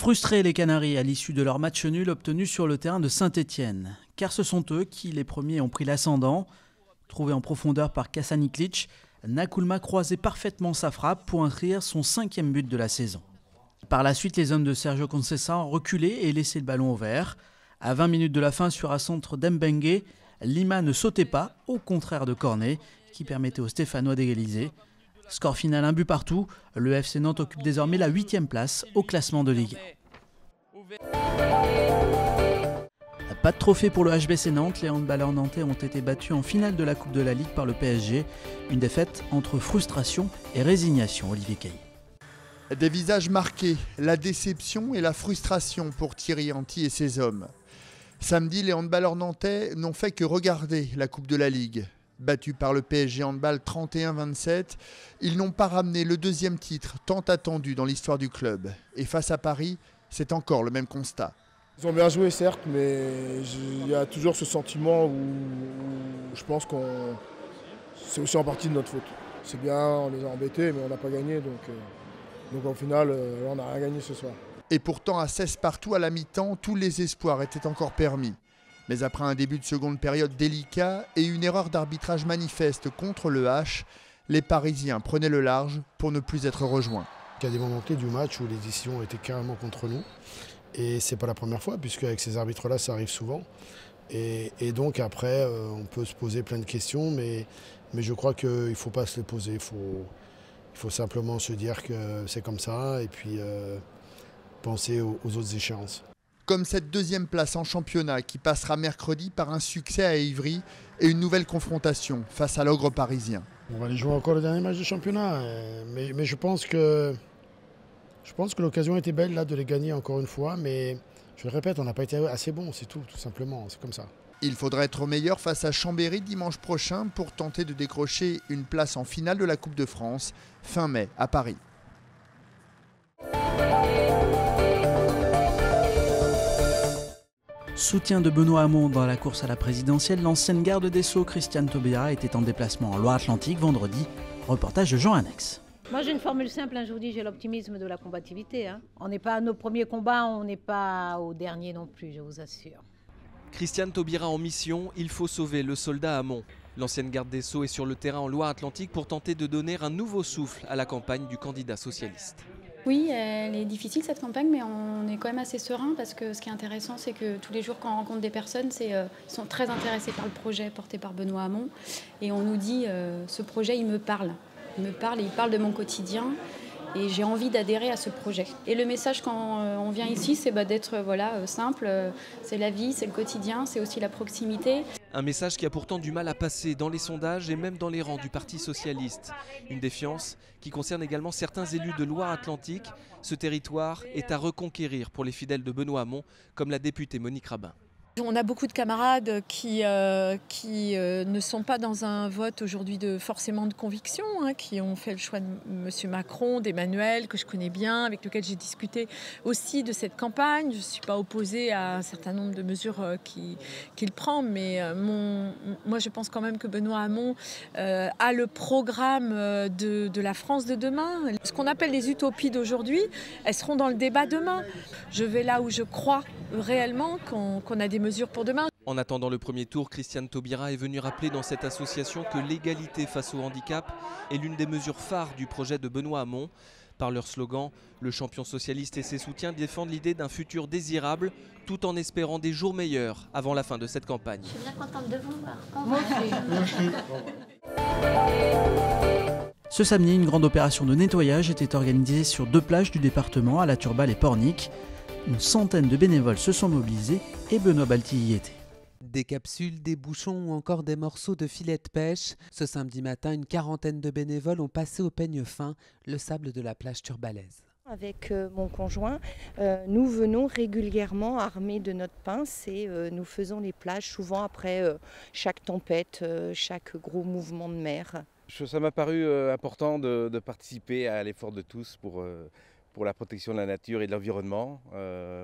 Frustrés les Canaries à l'issue de leur match nul obtenu sur le terrain de Saint-Étienne. Car ce sont eux qui, les premiers, ont pris l'ascendant. Trouvé en profondeur par Kasaniklic, Nakoulma croisait parfaitement sa frappe pour inscrire son 5e but de la saison. Par la suite, les hommes de Sergio Conceição ont reculé et laissé le ballon au vert. À 20 minutes de la fin, sur un centre d'Mbengue, Lima ne sautait pas, au contraire de Cornet, qui permettait aux Stéphanois d'égaliser. Score final 1 but partout, le FC Nantes occupe désormais la 8e place au classement de Ligue 1. Pas de trophée pour le HBC Nantes, les handballeurs nantais ont été battus en finale de la Coupe de la Ligue par le PSG. Une défaite entre frustration et résignation, Olivier Cailly. Des visages marqués, la déception et la frustration pour Thierry Anti et ses hommes. Samedi, les handballeurs nantais n'ont fait que regarder la Coupe de la Ligue. Battus par le PSG handball 31-27, ils n'ont pas ramené le 2e titre tant attendu dans l'histoire du club. Et face à Paris, c'est encore le même constat. Ils ont bien joué certes, mais il y a toujours ce sentiment où je pense que c'est aussi en partie de notre faute. C'est bien, on les a embêtés, mais on n'a pas gagné, donc au final, on n'a rien gagné ce soir. Et pourtant, à 16 partout à la mi-temps, tous les espoirs étaient encore permis. Mais après un début de seconde période délicat et une erreur d'arbitrage manifeste contre le H, les Parisiens prenaient le large pour ne plus être rejoints. Il y a des moments clés du match où les décisions étaient carrément contre nous. Et ce n'est pas la première fois, puisque avec ces arbitres-là, ça arrive souvent. Et donc après, on peut se poser plein de questions, mais je crois qu'il ne faut pas se les poser. Il faut simplement se dire que c'est comme ça et puis penser aux autres échéances. Comme cette 2e place en championnat qui passera mercredi par un succès à Ivry et une nouvelle confrontation face à l'ogre parisien. On va aller jouer encore le dernier match de championnat, mais je pense que l'occasion était belle là, de les gagner encore une fois, mais je le répète, on n'a pas été assez bon, c'est tout simplement, c'est comme ça. Il faudra être meilleur face à Chambéry dimanche prochain pour tenter de décrocher une place en finale de la Coupe de France fin mai à Paris. Soutien de Benoît Hamon dans la course à la présidentielle, l'ancienne garde des Sceaux, Christiane Taubira, était en déplacement en Loire-Atlantique vendredi. Reportage de Jean Annex. Moi j'ai une formule simple, je vous dis, j'ai l'optimisme de la combativité. On n'est pas à nos premiers combats, on n'est pas aux derniers non plus, je vous assure. Christiane Taubira en mission, il faut sauver le soldat Hamon. L'ancienne garde des Sceaux est sur le terrain en Loire-Atlantique pour tenter de donner un nouveau souffle à la campagne du candidat socialiste. Oui, elle est difficile cette campagne, mais on est quand même assez serein parce que ce qui est intéressant, c'est que tous les jours quand on rencontre des personnes, ils sont très intéressés par le projet porté par Benoît Hamon. Et on nous dit, ce projet, il me parle. Il me parle et il parle de mon quotidien. Et j'ai envie d'adhérer à ce projet. Et le message quand on vient ici, c'est d'être simple. C'est la vie, c'est le quotidien, c'est aussi la proximité. Un message qui a pourtant du mal à passer dans les sondages et même dans les rangs du Parti socialiste. Une défiance qui concerne également certains élus de Loire-Atlantique. Ce territoire est à reconquérir pour les fidèles de Benoît Hamon, comme la députée Monique Rabin. On a beaucoup de camarades qui ne sont pas dans un vote aujourd'hui forcément de conviction, qui ont fait le choix de M. Macron, d'Emmanuel, que je connais bien, avec lequel j'ai discuté aussi de cette campagne. Je ne suis pas opposée à un certain nombre de mesures qu'il prend, mais moi je pense quand même que Benoît Hamon a le programme de la France de demain. Ce qu'on appelle les utopies d'aujourd'hui, elles seront dans le débat demain. Je vais là où je crois réellement qu'on a des mesures pour demain. En attendant le premier tour, Christiane Taubira est venue rappeler dans cette association que l'égalité face au handicap est l'une des mesures phares du projet de Benoît Hamon. Par leur slogan, le champion socialiste et ses soutiens défendent l'idée d'un futur désirable tout en espérant des jours meilleurs avant la fin de cette campagne. Je suis bien contente de vous voir. Moi aussi. Ce samedi, une grande opération de nettoyage était organisée sur 2 plages du département, à La Turballe et Pornic. Une centaine de bénévoles se sont mobilisés et Benoît Balti y était. Des capsules, des bouchons ou encore des morceaux de filets de pêche. Ce samedi matin, une quarantaine de bénévoles ont passé au peigne fin le sable de la plage turbalaise. Avec mon conjoint, nous venons régulièrement armés de notre pince et nous faisons les plages souvent après chaque tempête, chaque gros mouvement de mer. Ça m'a paru important de participer à l'effort de tous pour la protection de la nature et de l'environnement,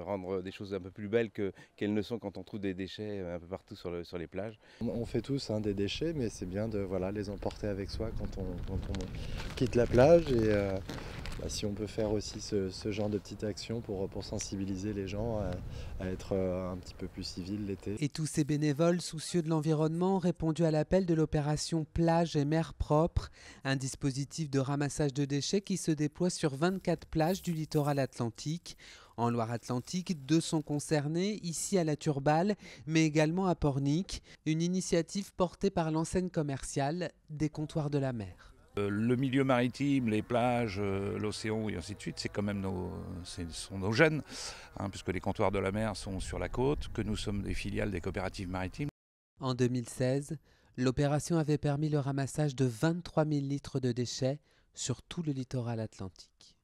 rendre des choses un peu plus belles qu'elles ne sont quand on trouve des déchets un peu partout sur les plages. On fait tous des déchets, mais c'est bien de les emporter avec soi quand on quitte la plage Si on peut faire aussi ce genre de petites actions pour sensibiliser les gens à être un petit peu plus civils l'été. Et tous ces bénévoles soucieux de l'environnement ont répondu à l'appel de l'opération Plage et Mer Propre, un dispositif de ramassage de déchets qui se déploie sur 24 plages du littoral atlantique. En Loire-Atlantique, 2 sont concernés, ici à la Turballe, mais également à Pornic, une initiative portée par l'enseigne commerciale des comptoirs de la mer. Le milieu maritime, les plages, l'océan et ainsi de suite, c'est quand même sont nos jeunes, puisque les comptoirs de la mer sont sur la côte, que nous sommes des filiales des coopératives maritimes. En 2016, l'opération avait permis le ramassage de 23 000 litres de déchets sur tout le littoral atlantique.